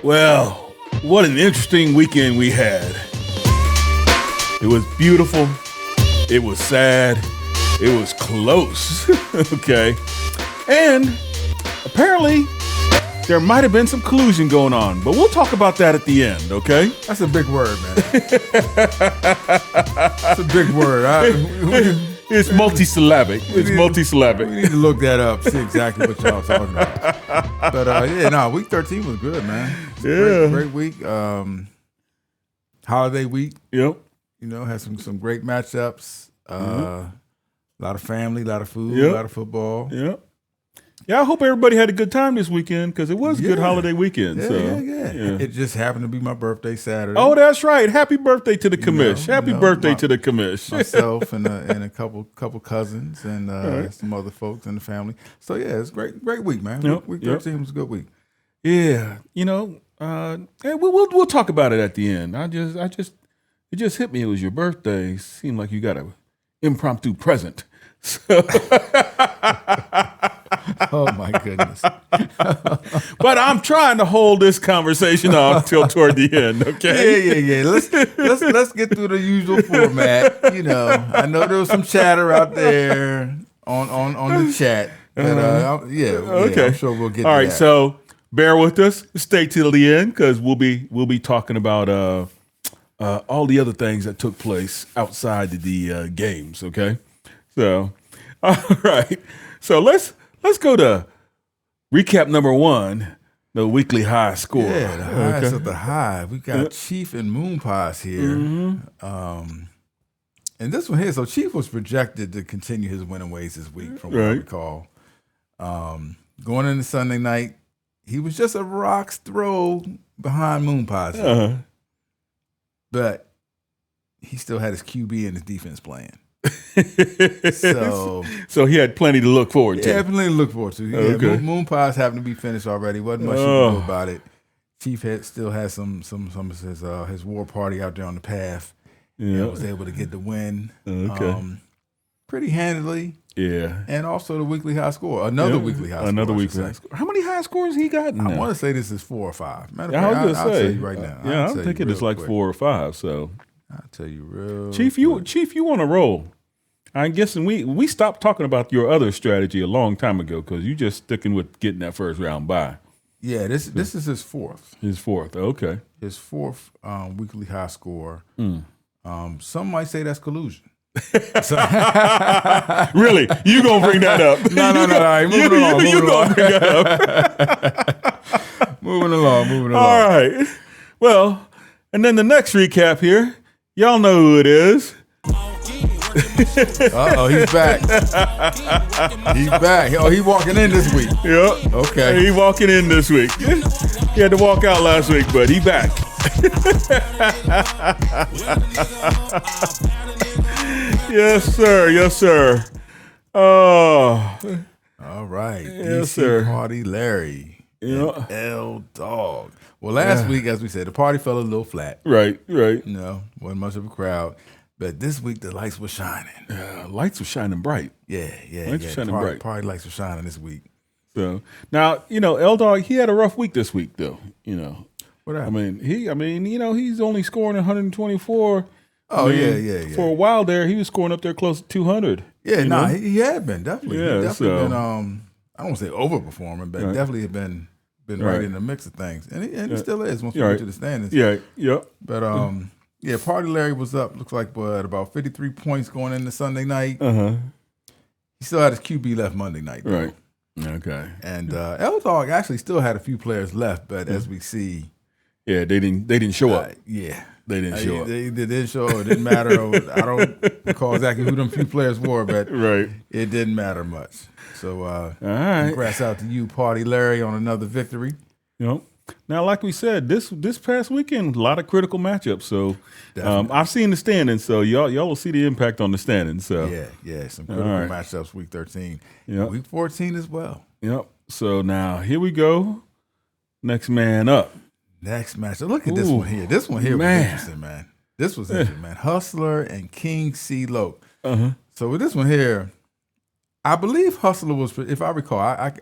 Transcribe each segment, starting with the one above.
Well, what an interesting weekend we had. It was beautiful. It was sad. It was close. Okay. And apparently there might have been some collusion going on, but we'll talk about that at the end, okay? That's a big word, man. That's a big word. It's multisyllabic. It's multisyllabic. We need to look that up, see exactly what y'all talking about. But week 13 was good, man. Great week. Holiday week. Yep. You know, had some great matchups. A lot of family, a lot of food, a lot of football. Yep. Yeah, I hope everybody had a good time this weekend because it was a good holiday weekend. Yeah. It just happened to be my birthday Saturday. Oh, that's right. Happy birthday to the commish. Happy birthday to the commish. Myself and a couple cousins and some other folks in the family. So yeah, it's great week, man. Week 13 was a good week. Yeah, and we'll talk about it at the end. It just hit me. It was your birthday. Seemed like you got an impromptu present. So. Oh my goodness! But I'm trying to hold this conversation off till toward the end. Okay? Yeah. Let's get through the usual format. You know, I know there was some chatter out there on the chat. But okay. I'm sure we'll get. All to right, that. so bear with us. Stay till the end because we'll be talking about all the other things that took place outside the games. Okay, so all right, so let's go to recap number 1, the weekly high score. Yeah, the highest of the high. We got Chief and Moon Pies here. And this one here, so Chief was projected to continue his winning ways this week, from what I recall. Going into Sunday night, he was just a rock's throw behind Moon Pies. But he still had his QB and his defense playing. So he had plenty to look forward to. Yeah, plenty to look forward to. Yeah, Moon Pies happened to be finished already. Wasn't much you could do about it. Chief still has some of his war party out there on the path. Yeah, was able to get the win. Pretty handily. Yeah, and also the weekly high score. Another weekly high score. How many high scores he got? I want to say this is 4 or 5. Matter of fact, I'll tell you right now. I'm thinking it's like quick. 4 or 5. So I'll tell you real. Chief, you on a roll. I'm guessing we stopped talking about your other strategy a long time ago because you just sticking with getting that first round bye. Yeah, this is his 4th. His 4th, okay. His 4th weekly high score. Some might say that's collusion. Really? You gonna bring that up? No. All right, moving along. You gonna bring that up? Moving along. All right. Well, and then the next recap here, y'all know who it is. He's back. He's back. Oh, he walking in this week. Yep. Okay. He walking in this week. He had to walk out last week, but he back. Yes, sir. Oh. All right. Yes, DC sir. Party Larry. Yeah. L Dog. Well, last week, as we said, the party fell a little flat. Right. Wasn't much of a crowd. But this week, the lights were shining. Lights were shining bright. Yeah. Lights were shining bright. Party lights were shining this week. So now, L Dog, he had a rough week this week, though. What happened? He's only scoring 124. Yeah. For a while there, he was scoring up there close to 200. Yeah, he had been definitely. Yeah, he definitely been. I don't want to say overperforming, but definitely had been right in the mix of things, and he still is once we get to the standings. Yeah. But Party Larry was up. Looks like about 53 points going into Sunday night. He still had his QB left Monday night, though. Right. Okay. And L Dog actually still had a few players left, but as we see, they didn't show up. They didn't show up. They didn't show up. It didn't matter. I don't recall exactly who them few players were, but it didn't matter much. So all right. Congrats out to you, Party Larry, on another victory. Now, like we said, this past weekend, a lot of critical matchups. So I've seen the standings, so y'all will see the impact on the standings. So yeah, some critical matchups. Week 13, week 14 as well. Yep. So now here we go. Next man up. Next matchup. Look at this one here. This one here was interesting, man. This was interesting, man. Hustler and King C. Loke. So with this one here, I believe Hustler was, if I recall,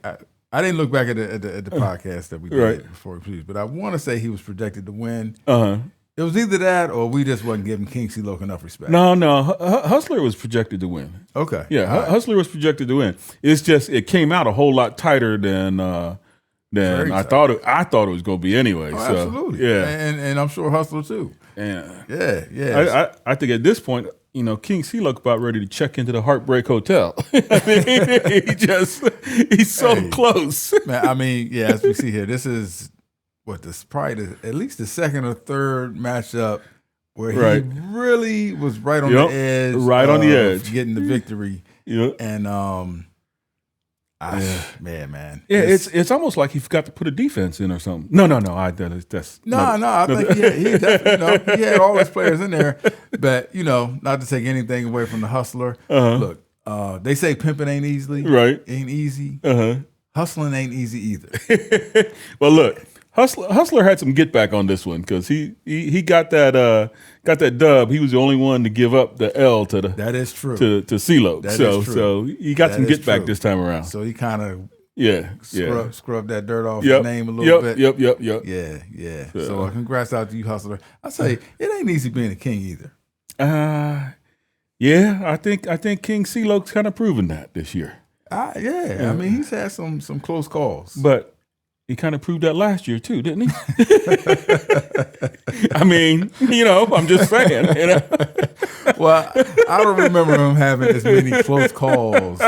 I didn't look back at the podcast that we did before we produced, but I want to say he was projected to win. It was either that or we just wasn't giving King C-Loc enough respect. No. Hustler was projected to win. Okay. Yeah, Hustler was projected to win. It's just it came out a whole lot tighter than I thought it was going to be anyway. Oh, so, absolutely. Yeah. And I'm sure Hustler too. Yeah. I think at this point, King C-Loc about ready to check into the Heartbreak Hotel. I mean, he's so close. Man, I mean, as we see here, this is probably at least the second or third matchup where he really was right on the edge. Right on the edge. Getting the victory. Yep. And man. Yeah, it's almost like he forgot to put a defense in or something. No. I think he definitely, he had all his players in there. But not to take anything away from the Hustler. Look, they say pimping ain't ain't easy. Hustling ain't easy either. Well, look, Hustler had some get back on this one because he got that dub. He was the only one to give up the L to the that is true to CeeLo. That is true. So he got some get back this time around. So he kind of scrub that dirt off his name a little bit. Yep. Yeah. So congrats out to you, Hustler. I say it ain't easy being a king either. Yeah, I think King C-Loc's kind of proven that this year. I mean, he's had some close calls, but he kind of proved that last year too, didn't he? I mean, I'm just saying. Well, I don't remember him having as many close calls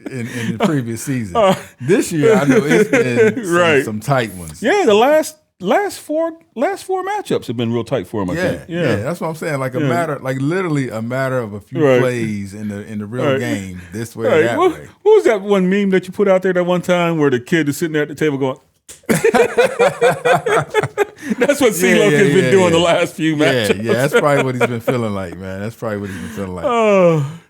in the previous season. This year, I know it's been some tight ones. Yeah, the last four matchups have been real tight for him. I think. Yeah, that's what I'm saying. Like literally a matter of a few plays in the real game, this way or that way. What was that one meme that you put out there that one time where the kid is sitting there at the table going? That's what C-Loc has been doing the last few matches. Yeah, that's probably what he's been feeling like, man. That's probably what he's been feeling like.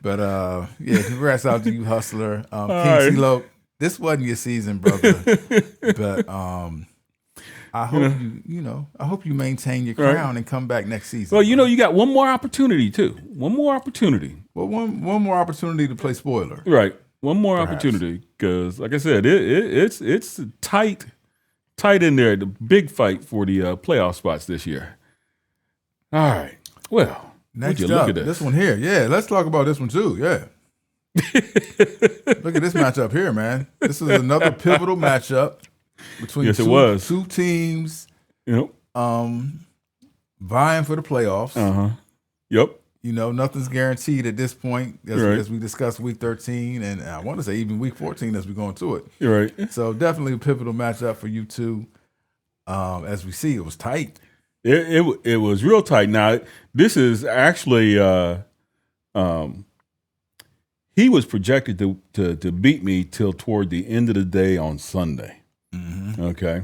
But congrats out to you, Hustler. King C-Loc, this wasn't your season, brother. But I hope you maintain your crown and come back next season. Well, you got one more opportunity too. One more opportunity. Well, one more opportunity to play spoiler. Right. One more opportunity because, like I said, it's tight in there. The big fight for the playoff spots this year. All right. Well, next up, look at this one here. Yeah, let's talk about this one too. Yeah. Look at this matchup here, man. This is another pivotal matchup between two teams. Yep. Vying for the playoffs. Yep. Nothing's guaranteed at this point, as we discussed week 13, and I want to say even week 14 as we go into it. You're right. So definitely a pivotal matchup for you two. As we see, it was tight. It was real tight. Now, this is actually he was projected to beat me till toward the end of the day on Sunday. Mm-hmm. Okay.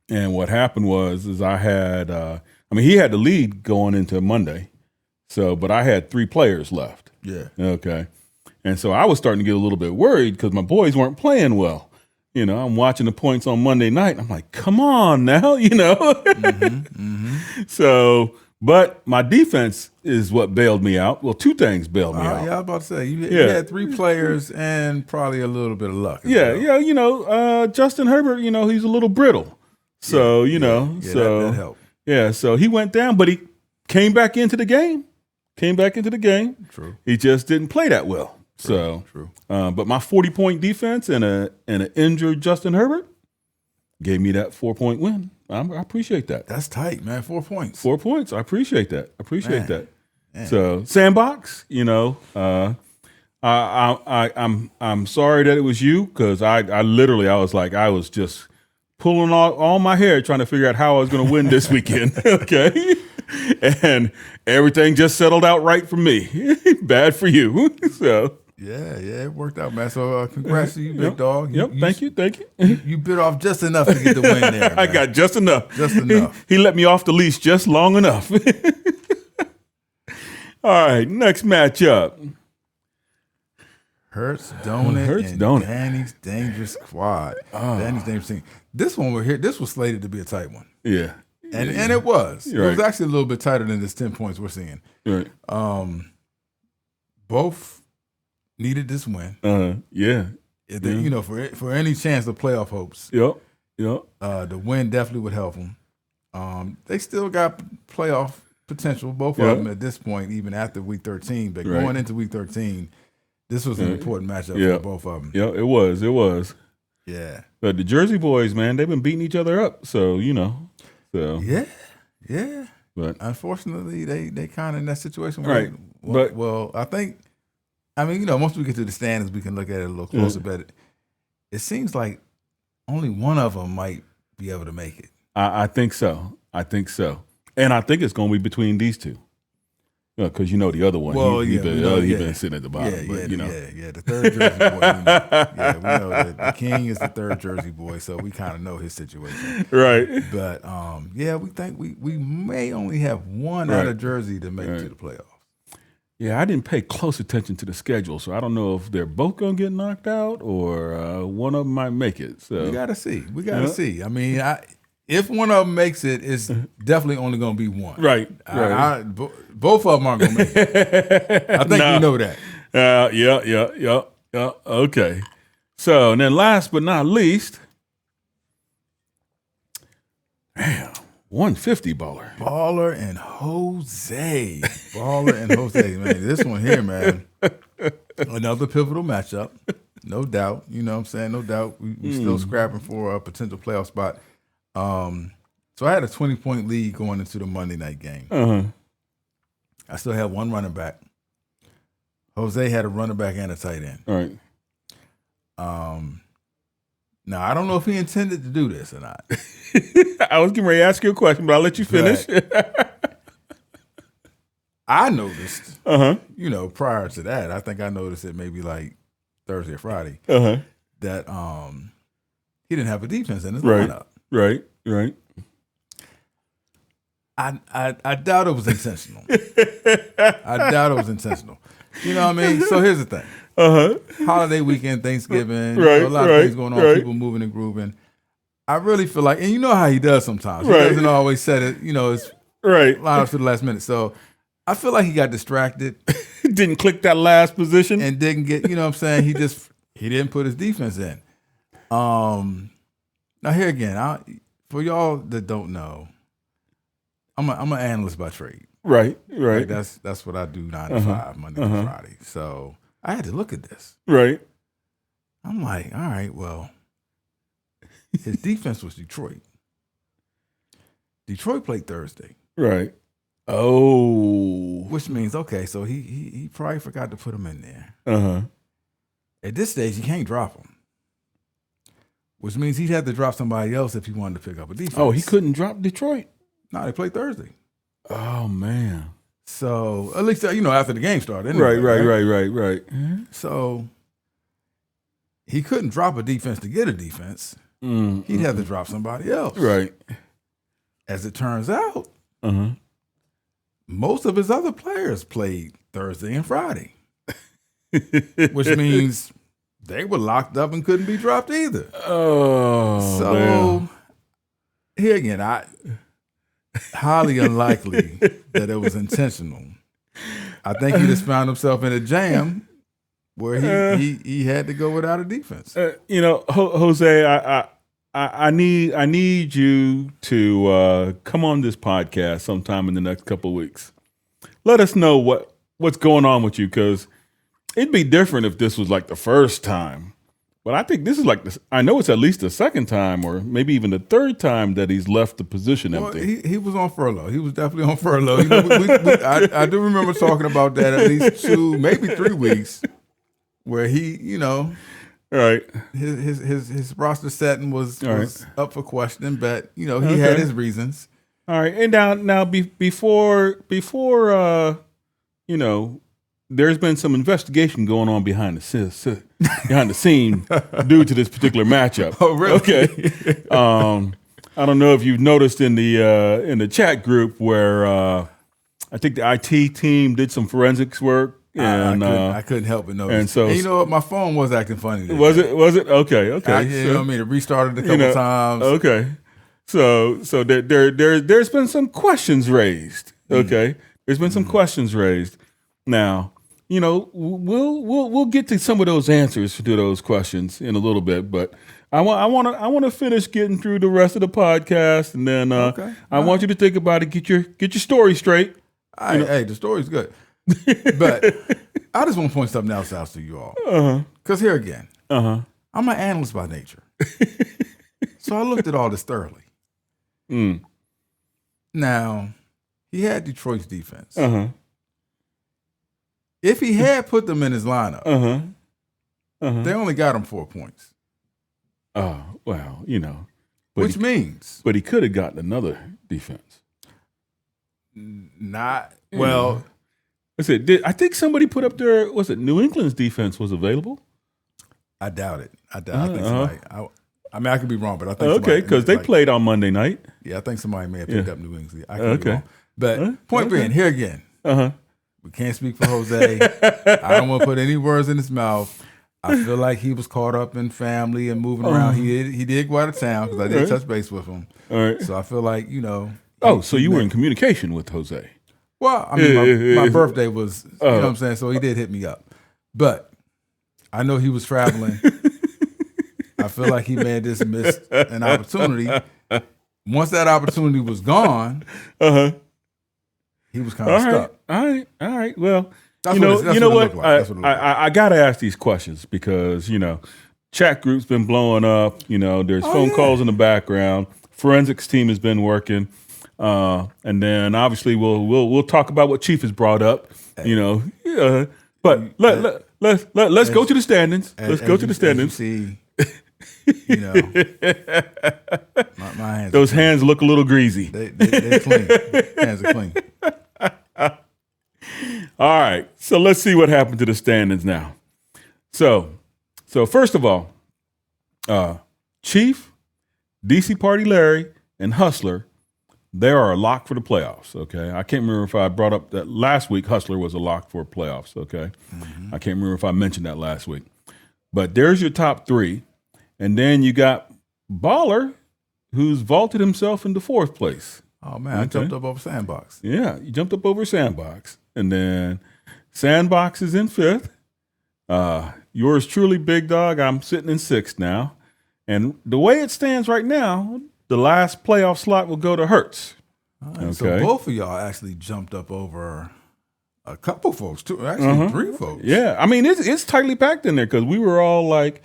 And what happened was I had he had the lead going into Monday. So, but I had 3 players left. Yeah. Okay. And so I was starting to get a little bit worried because my boys weren't playing well. I'm watching the points on Monday night. I'm like, come on now, So, but my defense is what bailed me out. Well, 2 things bailed me out. Yeah, I was about to say, you had 3 players and probably a little bit of luck. Yeah. Justin Herbert, he's a little brittle. So, that helped. Yeah, so he went down, but he came back into the game. True. He just didn't play that well. True. But my 40-point defense and an injured Justin Herbert gave me that 4-point win. I appreciate that. That's tight, man. 4 points. 4 points. I appreciate that. Man. So Sandbox, I'm sorry that it was you because I was just pulling all my hair trying to figure out how I was going to win this weekend. Okay. And everything just settled out right for me. Bad for you. So yeah, it worked out, man. So congrats to you, big dog. Thank you. You bit off just enough to get the win there. Man. I got just enough. Just enough. He let me off the leash just long enough. All right, next matchup. Hurts Donut Danny's Dangerous Squad. Danny's Dangerous Team. This one we're here. This was slated to be a tight one. Yeah. And it was. It was actually a little bit tighter than this 10 points we're seeing. Right. Both needed this win. Yeah. You know, for any chance of playoff hopes. Yep. The win definitely would help them. They still got playoff potential, both of them at this point, even after week 13. But going into week 13, this was an important matchup for both of them. Yeah, it was. Yeah. But the Jersey boys, man, they've been beating each other up. So, Yeah. But unfortunately, they kind of in that situation. Where, once we get to the standings, we can look at it a little closer. But it seems like only one of them might be able to make it. I think so. And I think it's going to be between these two. Because the other one, he's been sitting at the bottom. The third Jersey boy. We know that the King is the third Jersey boy, so we kind of know his situation. Right. But, we think we may only have one out of Jersey to make it to the playoffs. Yeah, I didn't pay close attention to the schedule, so I don't know if they're both going to get knocked out or one of them might make it. So we got to see. I mean, if one of them makes it, it's definitely only going to be one. Right. Both of them aren't going to make it. I think we know that. Yeah. Okay. So, and then last but not least, 150 baller. Baller and Jose. Man. This one here, man. Another pivotal matchup. No doubt. You know what I'm saying? No doubt. We still scrapping for a potential playoff spot. So I had a 20-point lead going into the Monday night game. I still had one running back. Jose had a running back and a tight end. All right. Now, I don't know if he intended to do this or not. I was getting ready to ask you a question, but I'll let you finish. I noticed, prior to that, I think I noticed it maybe like Thursday or Friday, that he didn't have a defense in his lineup. Right. I doubt it was intentional. You know what I mean? So here's the thing. Holiday weekend, Thanksgiving, a lot of things going on, people moving and grooving. I really feel like, and you know how he does sometimes. He doesn't always set it, it's lineups to the last minute. So I feel like he got distracted. Didn't click that last position. And didn't get, you know what I'm saying? He didn't put his defense in. Now here again, for y'all that don't know, I'm an analyst by trade. Right. Like that's what I do 9 to 5, Monday to Friday. So I had to look at this. Right. I'm like, all right, well, his defense was Detroit. Detroit played Thursday. Right. Oh. Which means, okay, so he probably forgot to put him in there. At this stage, he can't drop him. Which means he'd have to drop somebody else if he wanted to pick up a defense. Oh, he couldn't drop Detroit? No, they played Thursday. Oh, man. So, at least, after the game started. Anyway, Right. So, he couldn't drop a defense to get a defense. He'd have to drop somebody else. Right. As it turns out, most of his other players played Thursday and Friday. Which means they were locked up and couldn't be dropped either. Oh, so, man. Here again, highly unlikely that it was intentional. I think he just found himself in a jam where he had to go without a defense. Jose, I need you to come on this podcast sometime in the next couple of weeks. Let us know what's going on with you, because it'd be different if this was like the first time. But I think this is I know it's at least the second time or maybe even the third time that he's left the position empty. He was on furlough. He was definitely on furlough. I do remember talking about that at least 2, maybe 3 weeks where he, right. His roster setting was up for question, but, he had his reasons. All right. And now before there's been some investigation going on behind the scene due to this particular matchup. Oh, really? Okay. I don't know if you've noticed in the chat group where I think the IT team did some forensics work. And I couldn't help but notice. And so, you know what? My phone was acting funny today. Was it? Okay. It restarted a couple times. Okay. So there's been some questions raised. Okay. There's been some questions raised. Now, we'll get to some of those answers to those questions in a little bit, but I want to finish getting through the rest of the podcast, and then I want you to think about it, get your story straight. Hey, the story's good, but I just want to point something else out to you all. Because here again, I'm an analyst by nature, so I looked at all this thoroughly. Now, he had Detroit's defense. If he had put them in his lineup, they only got him 4 points. Oh, well, Which means. But he could have gotten another defense. Not, well. I think somebody put up there, was it New England's defense was available? I doubt it. I think somebody, I could be wrong, but I think okay, because they played on Monday night. Yeah, I think somebody may have picked up New England. I could be wrong. But point being, here again, we can't speak for Jose. I don't want to put any words in his mouth. I feel like he was caught up in family and moving around. He did go out of town because I did touch base with him. All right. So I feel like, so you were in communication with Jose. Well, I mean, my birthday was, you know what I'm saying? So he did hit me up. But I know he was traveling. I feel like he may have just missed an opportunity. Once that opportunity was gone, he was kind of stuck. All right. Well, you know what? I got to ask these questions because, chat group's been blowing up. There's phone calls in the background. Forensics team has been working. And then obviously we'll talk about what Chief has brought up, but let's go to the standings. Let's go to the standings. See, my hands. Those hands look a little greasy. They're clean. Hands are clean. All right. So let's see what happened to the standings now. So first of all, Chief, DC Party Larry, and Hustler, they are a lock for the playoffs, okay? I can't remember if I brought up that last week Hustler was a lock for playoffs, okay? I can't remember if I mentioned that last week. But there's your top three. And then you got Baller, who's vaulted himself into fourth place. Oh, man, I jumped up over Sandbox. Yeah, you jumped up over Sandbox. And then Sandbox is in fifth. Yours truly, Big Dog, I'm sitting in sixth now. And the way it stands right now, the last playoff slot will go to Hertz. Right, so both of y'all actually jumped up over a couple folks, too. Actually, three folks. Yeah, I mean, it's tightly packed in there because we were all like,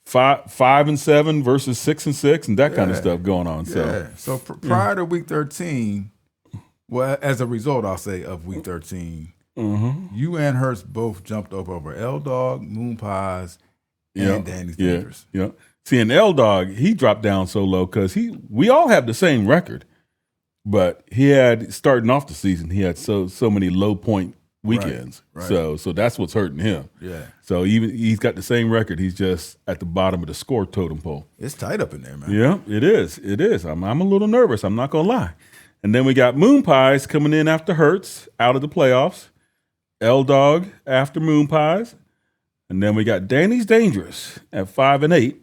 5 and 7 versus 6 and 6 and that kind of stuff going on. So prior to week 13, well, as a result, I'll say, of week 13, you and Hertz both jumped up over L-Dog, Moon Pies, and Danny's Dangerous. Yeah. See, and L-Dog, he dropped down so low because we all have the same record, but he had, starting off the season, he had so many low point weekends. Right. So that's what's hurting him. Yeah. So even he's got the same record. He's just at the bottom of the score totem pole. It's tight up in there, man. Yeah, it is. It is. I'm a little nervous. I'm not gonna lie. And then we got Moon Pies coming in after Hertz out of the playoffs. L-Dog after Moon Pies. And then we got Danny's Dangerous at 5 and 8,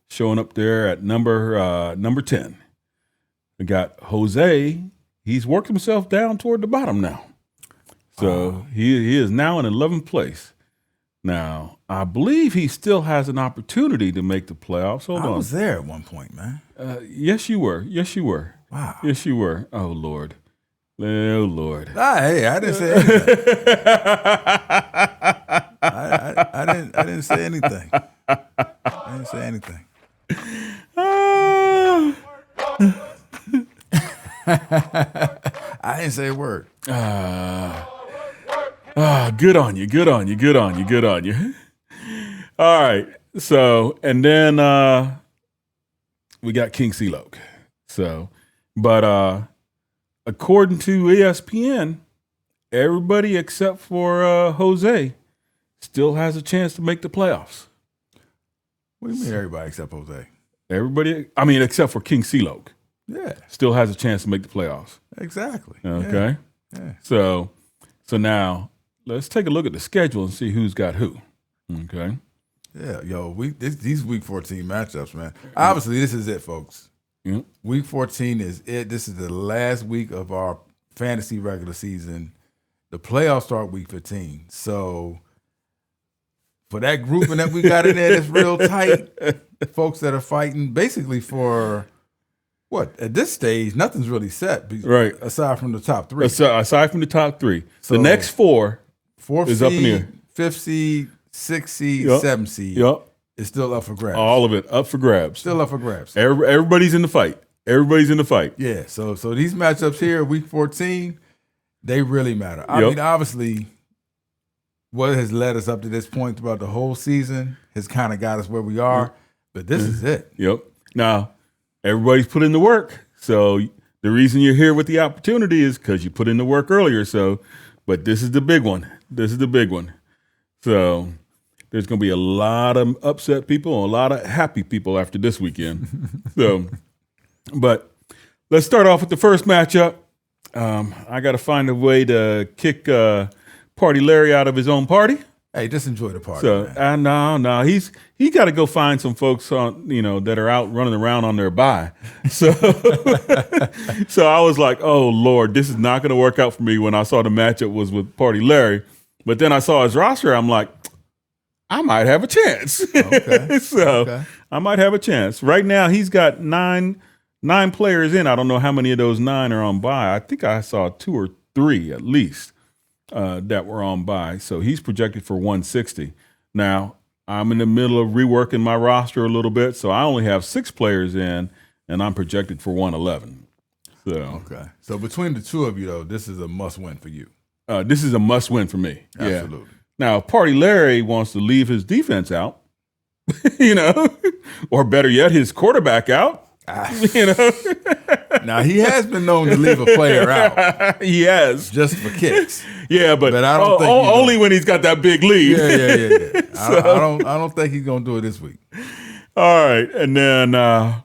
showing up there at number 10. We got Jose. He's worked himself down toward the bottom now. So he is now in 11th place. Now, I believe he still has an opportunity to make the playoffs. Hold on. I was there at one point, man. Yes, you were. Wow. Yes, you were. Oh, Lord. Oh, Lord. Hey, I didn't say anything. I didn't say anything. I didn't say anything. I didn't say a word. Good on you. All right. So, and then we got King C-Loke. So, but according to ESPN, everybody except for Jose still has a chance to make the playoffs. What do you mean everybody except Jose? Everybody, I mean, except for King C-Loke. Yeah. Still has a chance to make the playoffs. Exactly. Okay. Yeah. So now let's take a look at the schedule and see who's got who. Okay. Yeah, these week 14 matchups, man. Obviously, this is it, folks. Yep. Week 14 is it. This is the last week of our fantasy regular season. The playoffs start week 15. So for that grouping that we got in there that's real tight, folks that are fighting basically for what? At this stage, nothing's really set. Right. Aside from the top three. Aside from the top three. So the next four is seed, up in the air. 5th seed, 6th seed, Yep. 7th seed. Yep. It's still up for grabs. All of it up for grabs. Still up for grabs. Everybody's in the fight. Everybody's in the fight. Yeah. So these matchups here, week 14, they really matter. I mean, obviously, what has led us up to this point throughout the whole season has kind of got us where we are. But this is it. Yep. Now, everybody's put in the work. So the reason you're here with the opportunity is because you put in the work earlier. So, but this is the big one. This is the big one. So there's going to be a lot of upset people and a lot of happy people after this weekend. So, but let's start off with the first matchup. I got to find a way to kick Party Larry out of his own party. Hey, just enjoy the party. So no, he got to go find some folks on that are out running around on their bye. So so I was like, oh Lord, this is not going to work out for me when I saw the matchup was with Party Larry. But then I saw his roster. I'm like, I might have a chance. Okay. I might have a chance. Right now, he's got nine players in. I don't know how many of those 9 are on bye. I think I saw 2 or 3 at least that were on bye. So he's projected for 160. Now, I'm in the middle of reworking my roster a little bit, so I only have 6 players in, and I'm projected for 111. So between the two of you, though, this is a must-win for you. This is a must-win for me. Absolutely. Yeah. Now, if Party Larry wants to leave his defense out, or better yet, his quarterback out, Now, he has been known to leave a player out. He has. Just for kicks. Yeah, but I don't think only when he's got that big lead. Yeah. I don't think he's going to do it this week. All right. And then let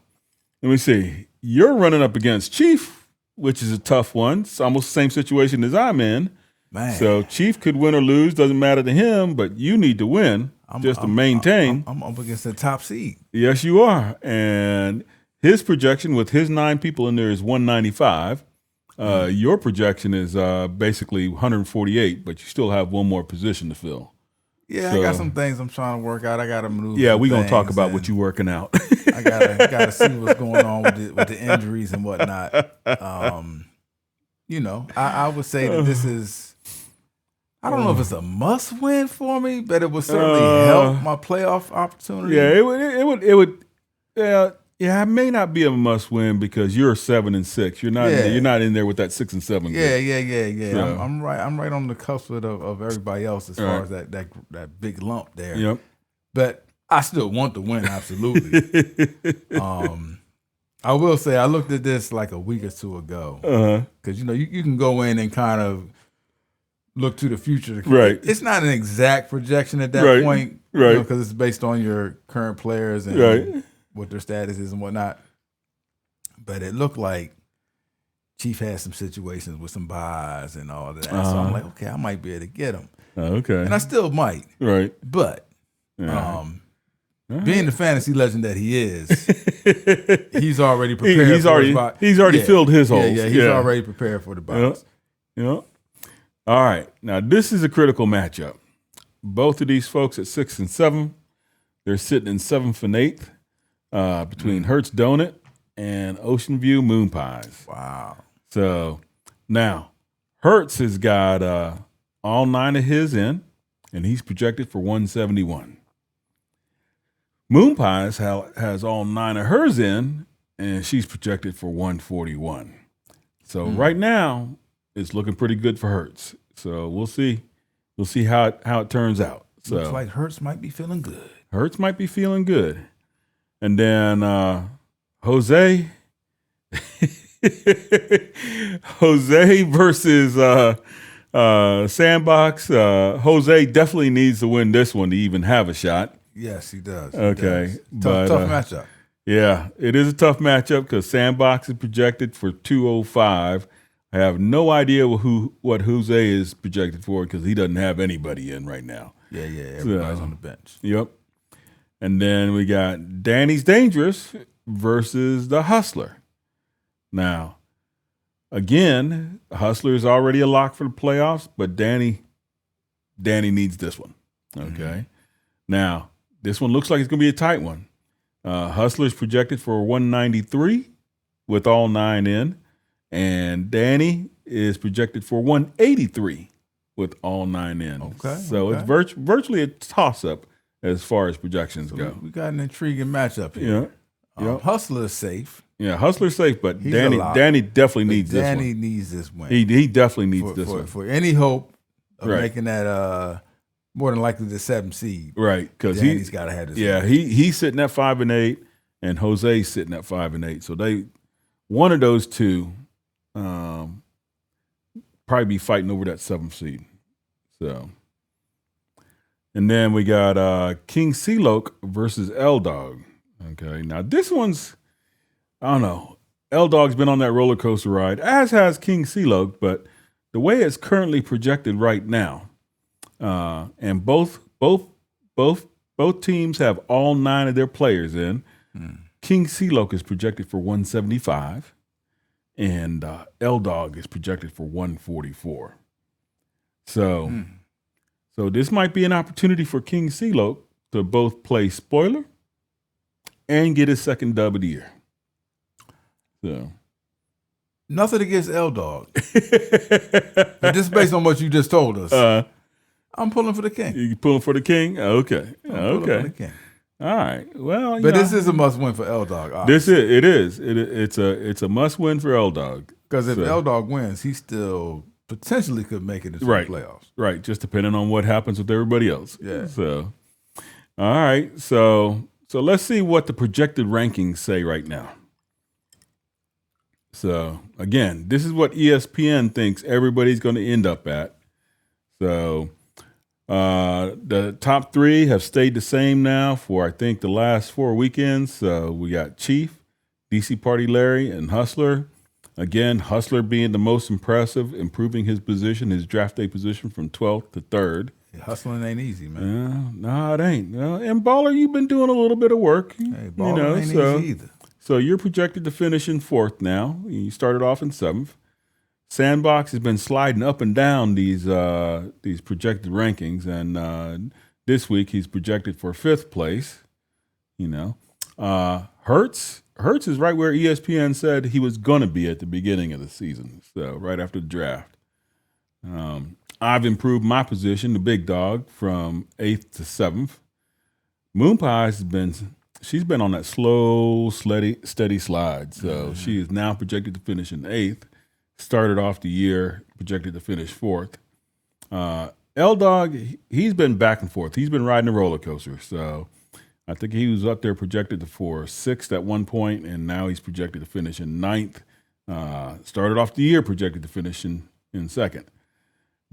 me see. You're running up against Chief, which is a tough one. It's almost the same situation as I'm in. Man. So Chief could win or lose. Doesn't matter to him, but you need to win to maintain. I'm up against the top seed. Yes, you are. And his projection with his 9 people in there is 195. Your projection is basically 148, but you still have one more position to fill. Yeah, so, I got some things I'm trying to work out. I got to maneuver. Yeah, we're gonna talk about what you're working out. I gotta see what's going on with the injuries and whatnot. I would say that this is. I don't know if it's a must win for me, but it would certainly help my playoff opportunity. Yeah, it would. Yeah, it may not be a must win because you're 7-6. You're not. You're not in there with that 6 and 7. Yeah. So. I'm right on the cusp of everybody else as far as that big lump there. Yep. But I still want to win, absolutely. I will say I looked at this like a week or 2 ago because you can go in and kind of look to the future. Right. It's not an exact projection at that point, right? Because it's based on your current players and what their status is and whatnot. But it looked like Chief had some situations with some buys and all of that. So I'm like, okay, I might be able to get him. Okay. And I still might. Right. But being the fantasy legend that he is, he's already prepared. He's already filled his holes. Yeah, he's already prepared for the buys. Yep. All right. Now, this is a critical matchup. Both of these folks at 6 and 7, they're sitting in 7th and 8th between Hertz Donut and Ocean View Moon Pies. Wow. So now Hertz has got all 9 of his in, and he's projected for 171. Moon Pies has all 9 of hers in, and she's projected for 141. So right now, it's looking pretty good for Hertz. So we'll see. We'll see how it turns out. So looks like Hertz might be feeling good. Hertz might be feeling good. And then Jose versus Sandbox. Jose definitely needs to win this one to even have a shot. Yes, he does. Okay. Tough matchup. Yeah, it is a tough matchup because Sandbox is projected for 205. I have no idea what Jose is projected for because he doesn't have anybody in right now. Yeah, everybody's on the bench. Yep. And then we got Danny's Dangerous versus the Hustler. Now, again, Hustler is already a lock for the playoffs, but Danny needs this one. Okay. Now, this one looks like it's going to be a tight one. Hustler is projected for 193 with all 9 in, and Danny is projected for 183 with all 9 in. Okay. So it's virtually a toss-up as far as projections go. We got an intriguing matchup here. Yeah. Hustler is safe. Yeah, Hustler's safe, but He's Danny definitely needs this one. Danny needs this win. He definitely needs this one. For any hope of making that more than likely the 7th seed. Right, because Danny's got to have this. Yeah, he's sitting at 5-8, and Jose's sitting at 5-8. So one of those two, probably be fighting over that 7th seed. So, and then we got King C-Loke versus L-Dog. Okay, now this one's, I don't know. L-Dog's been on that roller coaster ride, as has King C-Loke, but the way it's currently projected right now, and both teams have all 9 of their players in. King C-Loke is projected for 175, and L-Dog is projected for 144. So this might be an opportunity for King C-Loke to both play spoiler and get his second dub of the year. So nothing against L-Dog. But just based on what you just told us, I'm pulling for the King. You pulling for the King? Okay. I'm pulling for the King. All right. Well, but this is a must-win for L-Dog. It is. It's a must-win for L-Dog. Because if L-Dog wins, he still potentially could make it into the playoffs. Right. Just depending on what happens with everybody else. Yeah. So, all right. So let's see what the projected rankings say right now. So, again, this is what ESPN thinks everybody's going to end up at. So, the top 3 have stayed the same now for, I think, the last 4 weekends. So, we got Chief, DC Party Larry, and Hustler. Again, Hustler being the most impressive, improving his position, his draft day position from 12th to 3rd. Yeah, hustling ain't easy, man. No, it ain't. And Baller, you've been doing a little bit of work. Hey, Baller ain't easy either. So you're projected to finish in 4th now. You started off in 7th. Sandbox has been sliding up and down these projected rankings, and this week he's projected for 5th place. Hertz is right where ESPN said he was going to be at the beginning of the season, so right after the draft. I've improved my position, the big dog, from 8th to 7th. Moon Pie's she's been on that slow, steady slide. So she is now projected to finish in 8th. Started off the year projected to finish 4th. L-Dog, he's been back and forth. He's been riding a roller coaster. So I think he was up there projected for 6th at one point, and now he's projected to finish in 9th. Started off the year projected to finish in 2nd.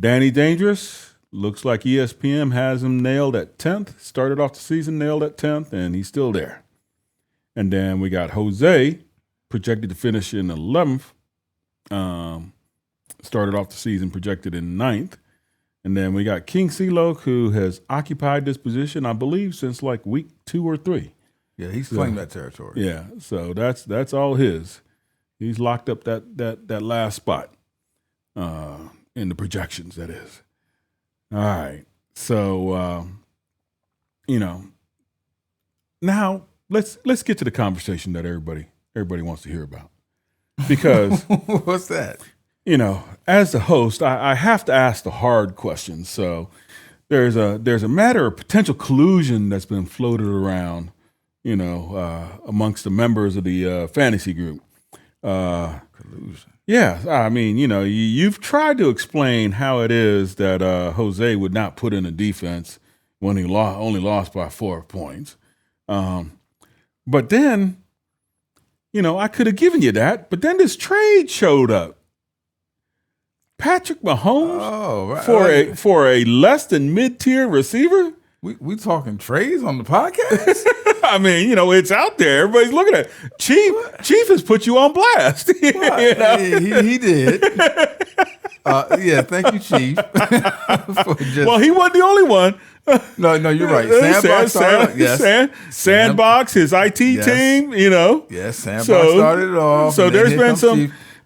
Danny Dangerous, looks like ESPN has him nailed at 10th. Started off the season nailed at 10th, and he's still there. And then we got Jose, projected to finish in 11th. Started off the season projected in 9th. And then we got King C-Loke, who has occupied this position, I believe, since like week 2 or 3. Yeah, he's claimed that territory. Yeah, so that's all his. He's locked up that last spot in the projections, that is. All right. So, now let's get to the conversation that everybody wants to hear about. Because what's that? As the host, I have to ask the hard questions. So there's a matter of potential collusion that's been floated around, amongst the members of the fantasy group. Collusion. Yeah, I mean, you've tried to explain how it is that Jose would not put in a defense when he only lost by 4 points. But then, I could have given you that, but then this trade showed up. Patrick Mahomes for a less than mid-tier receiver? We talking trades on the podcast? I mean, it's out there. Everybody's looking at it. Chief has put you on blast. He did. Yeah, thank you, Chief. Well, he wasn't the only one. No, you're right. Sandbox, his IT team, Yes, Sandbox started it off. So there's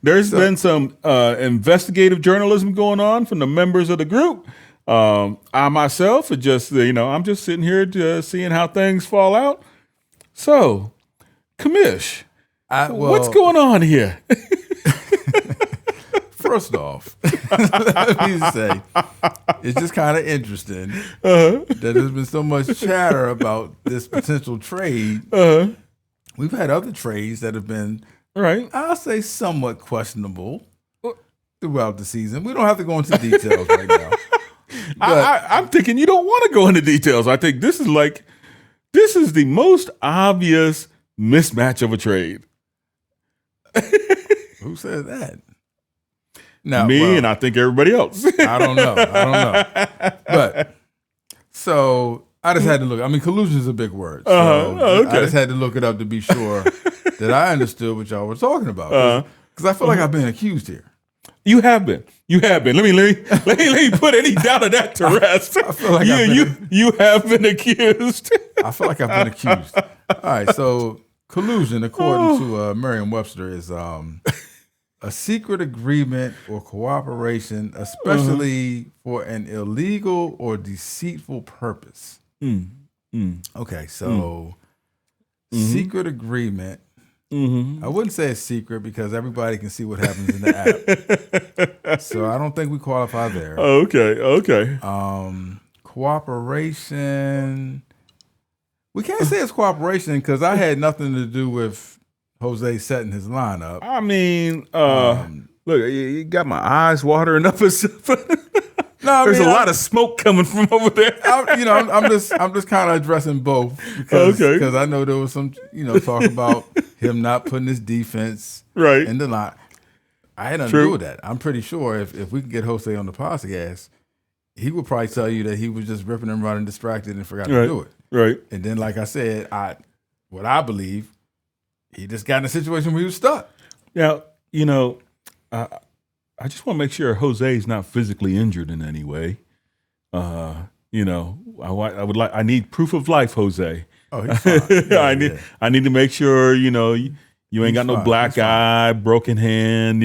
There's been some investigative journalism going on from the members of the group. I myself are just, I'm just sitting here seeing how things fall out. So, commish, what's going on here? First off, let me say, it's just kind of interesting that there's been so much chatter about this potential trade. We've had other trades that have been, I'll say, somewhat questionable throughout the season. We don't have to go into details right now. I'm thinking you don't want to go into details. I think this is the most obvious mismatch of a trade. Who said that? No, Me, and I think everybody else. I don't know. But so I just had to look. I mean, collusion is a big word. So I just had to look it up to be sure that I understood what y'all were talking about. Because I feel like I've been accused here. You have been. Let me put any doubt of that to rest. I feel like you have been accused. I feel like I've been accused. All right. So collusion, according to Merriam-Webster, is a secret agreement or cooperation, especially for an illegal or deceitful purpose. Okay, so secret agreement. I wouldn't say it's secret because everybody can see what happens in the app. So I don't think we qualify there. Okay. Cooperation. We can't say it's cooperation because I had nothing to do with Jose setting his lineup. I mean, look, you got my eyes watering up or something. There's a lot of smoke coming from over there. I'm just kind of addressing both because I know there was some talk about him not putting his defense in the line. I had nothing to do with that. I'm pretty sure if we could get Jose on the podcast, he would probably tell you that he was just ripping and running, distracted, and forgot to do it. Right. And then, like I said, what I believe, he just got in a situation where he was stuck. Now, I just want to make sure Jose's not physically injured in any way. I need proof of life, Jose. Oh, he's fine. I need to make sure, you ain't got no black eye, broken hand,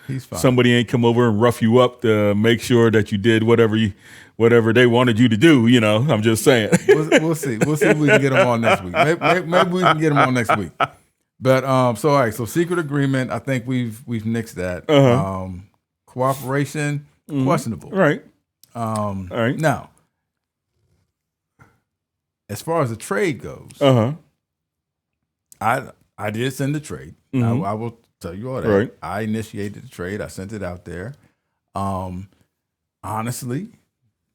He's fine. Somebody ain't come over and rough you up to make sure that you did whatever they wanted you to do, I'm just saying. We'll see. We'll see if we can get him on next week. Maybe we can get him on next week. But all right, so secret agreement, I think we've nixed that. Cooperation, questionable. Right. All right. Now, as far as the trade goes, I did send the trade. I will tell you all that. Right. I initiated the trade. I sent it out there. Honestly,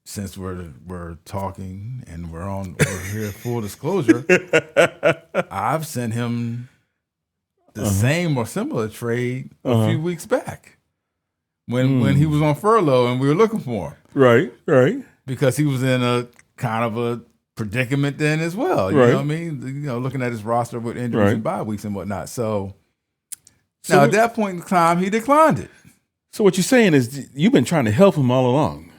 since we're talking and we're here full disclosure, I've sent him the same or similar trade a few weeks back when he was on furlough and we were looking for him. Right. Because he was in a kind of a predicament then as well. You know what I mean? Looking at his roster with injuries and bye weeks and whatnot. So now at that point in time, he declined it. So what you're saying is you've been trying to help him all along.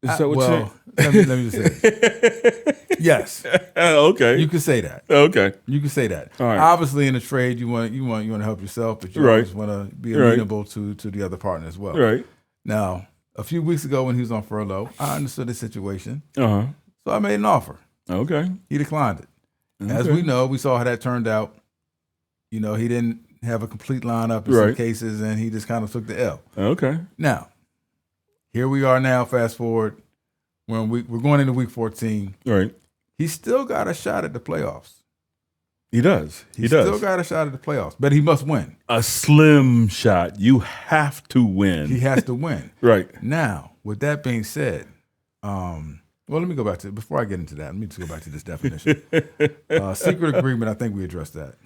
Is that what you're saying? Let me just say yes. Okay. You can say that. Okay. You can say that. All right. Obviously, in a trade, you want to help yourself, but you always want to be amenable to the other partner as well. Right. Now, a few weeks ago when he was on furlough, I understood the situation. So I made an offer. Okay. He declined it. Okay. As we know, we saw how that turned out. He didn't have a complete lineup in some cases, and he just kind of took the L. Okay. Now, here we are now, fast forward, when we're going into week 14. Right. He's still got a shot at the playoffs. He does. He's still got a shot at the playoffs, but he must win. A slim shot. You have to win. He has to win. Right. Now, with that being said, well, let me go back to, before I get into that, let me just go back to this definition. Secret agreement, I think we addressed that.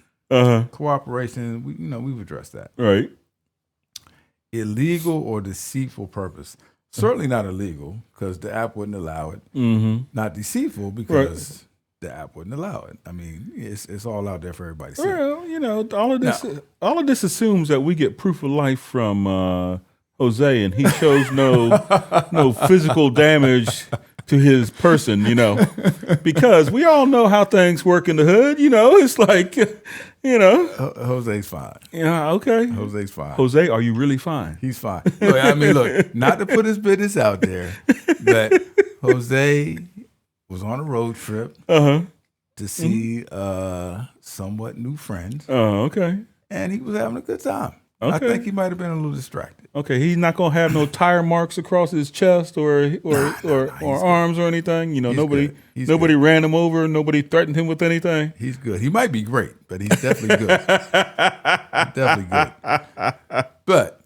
Cooperation, we've addressed that. Right. Illegal or deceitful purpose. Certainly not illegal because the app wouldn't allow it. Not deceitful because the app wouldn't allow it. I mean, it's all out there for everybody to see. Well, all of this assumes that we get proof of life from Jose, and he shows no physical damage to his person, because we all know how things work in the hood. It's like, Jose's fine. Okay. Jose's fine. Jose, are you really fine? He's fine. Look, not to put his business out there, but Jose was on a road trip to see somewhat new friends. Oh, okay. And he was having a good time. Okay. I think he might have been a little distracted. Okay, he's not gonna have no tire marks across his chest or arms or anything. Nobody ran him over. Nobody threatened him with anything. He's good. He might be great, but he's definitely good. Definitely good. But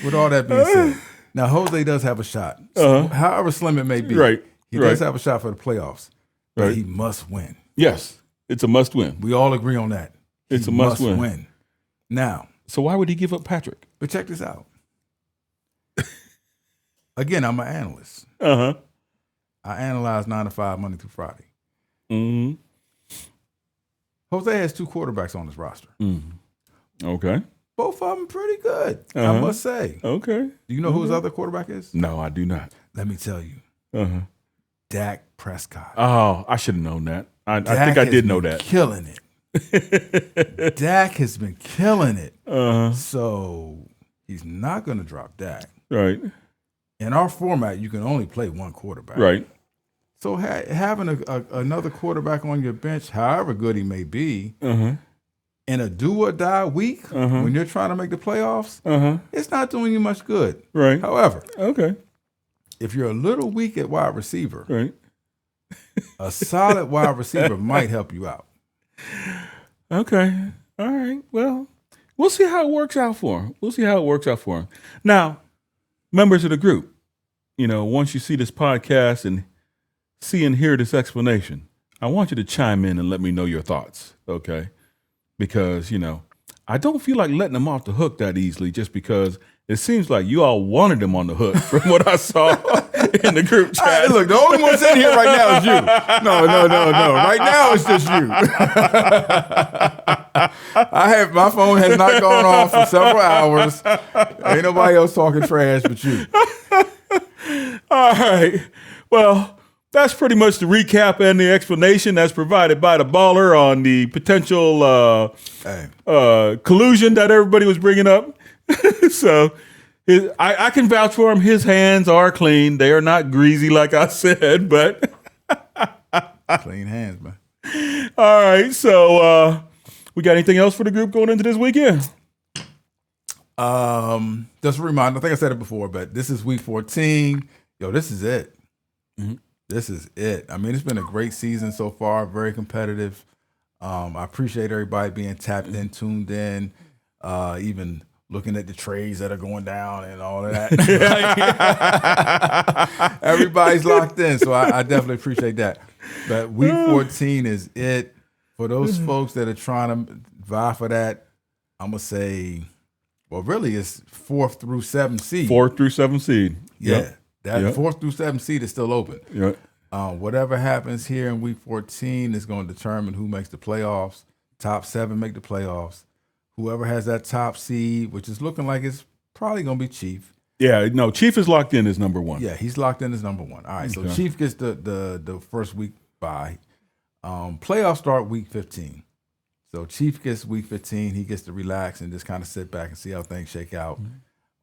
with all that being said, now Jose does have a shot. However slim it may be, he does have a shot for the playoffs. But he must win. Yes, it's a must win. We all agree on that. It's a must win. Now. So why would he give up Patrick? But check this out. Again, I'm an analyst. I analyze 9 to 5 Monday through Friday. Mm-hmm. Jose has 2 quarterbacks on his roster. Mm-hmm. Okay. Both of them pretty good, I must say. Okay. Do you know who his other quarterback is? No, I do not. Let me tell you. Dak Prescott. Oh, I should have known that. I think I did know that. Killing it. Dak has been killing it. So he's not going to drop Dak. Right. In our format, you can only play one quarterback. Right. So having another quarterback on your bench, however good he may be, in a do or die week when you're trying to make the playoffs, it's not doing you much good. Right. However, if you're a little weak at wide receiver, right, a solid wide receiver might help you out. Okay. All right. Well, we'll see how it works out for him. Now, members of the group, once you see this podcast and see and hear this explanation, I want you to chime in and let me know your thoughts, okay? Because, I don't feel like letting him off the hook that easily just because it seems like you all wanted him on the hook from what I saw in the group chat. Right, look, the only one sitting here right now is you. No. Right now it's just you. My phone has not gone off for several hours. Ain't nobody else talking trash but you. All right. Well, that's pretty much the recap and the explanation that's provided by the baller on the potential collusion that everybody was bringing up. So I can vouch for him. His hands are clean. They are not greasy, like I said, but clean hands, man. All right. So we got anything else for the group going into this weekend? Just a reminder, I think I said it before, but this is week 14. Yo, this is it. Mm-hmm. This is it. I mean, it's been a great season so far, very competitive. I appreciate everybody being tapped in, tuned in, even looking at the trades that are going down and all of that. Everybody's locked in, so I definitely appreciate that. But week 14 is it. For those folks that are trying to vie for that, I'm going to say, well, really it's 4th through 7th seed. 4th through 7th seed. Yeah. That 4th through 7th seed is still open. Yep. Whatever happens here in week 14 is going to determine who makes the playoffs. Top 7 make the playoffs. Whoever has that top seed, which is looking like it's probably going to be Chief. Yeah, no, Chief is locked in as number 1. Yeah, he's locked in as number 1. All right, so Chief gets the first week bye. Playoffs start week 15. So Chief gets week 15. He gets to relax and just kind of sit back and see how things shake out.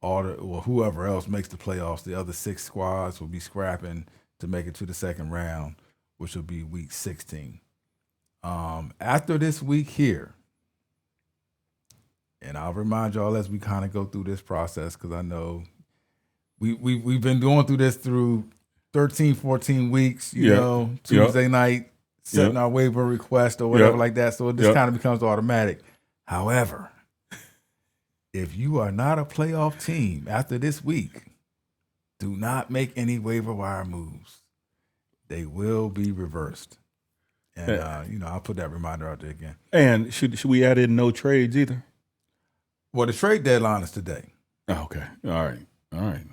Whoever else makes the playoffs, the other 6 squads will be scrapping to make it to the second round, which will be week 16. After this week here, and I'll remind y'all as we kind of go through this process, because I know we've been going through this through 13, 14 weeks, Tuesday night, setting our waiver request or whatever like that. So it just kind of becomes automatic. However, if you are not a playoff team after this week, do not make any waiver wire moves. They will be reversed. And, I'll put that reminder out there again. And should we add in no trades either? Well, the trade deadline is today. Oh, okay. All right.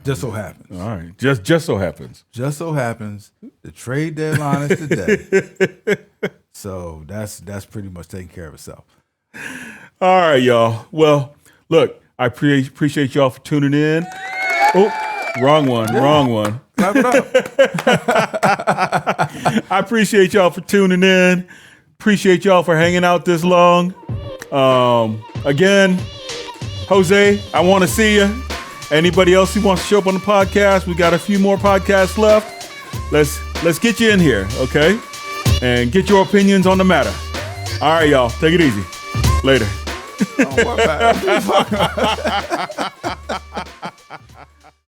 Just so happens. All right. Just so happens. Just so happens. The trade deadline is today. So that's pretty much taking care of itself. All right, y'all. Well, look, I appreciate y'all for tuning in. Oh, Wrong one. Clap it up. I appreciate y'all for tuning in. Appreciate y'all for hanging out this long. Again, Jose, I want to see you. Anybody else who wants to show up on the podcast, we got a few more podcasts left. Let's get you in here, okay? And get your opinions on the matter. All right, y'all. Take it easy. Later. Oh, what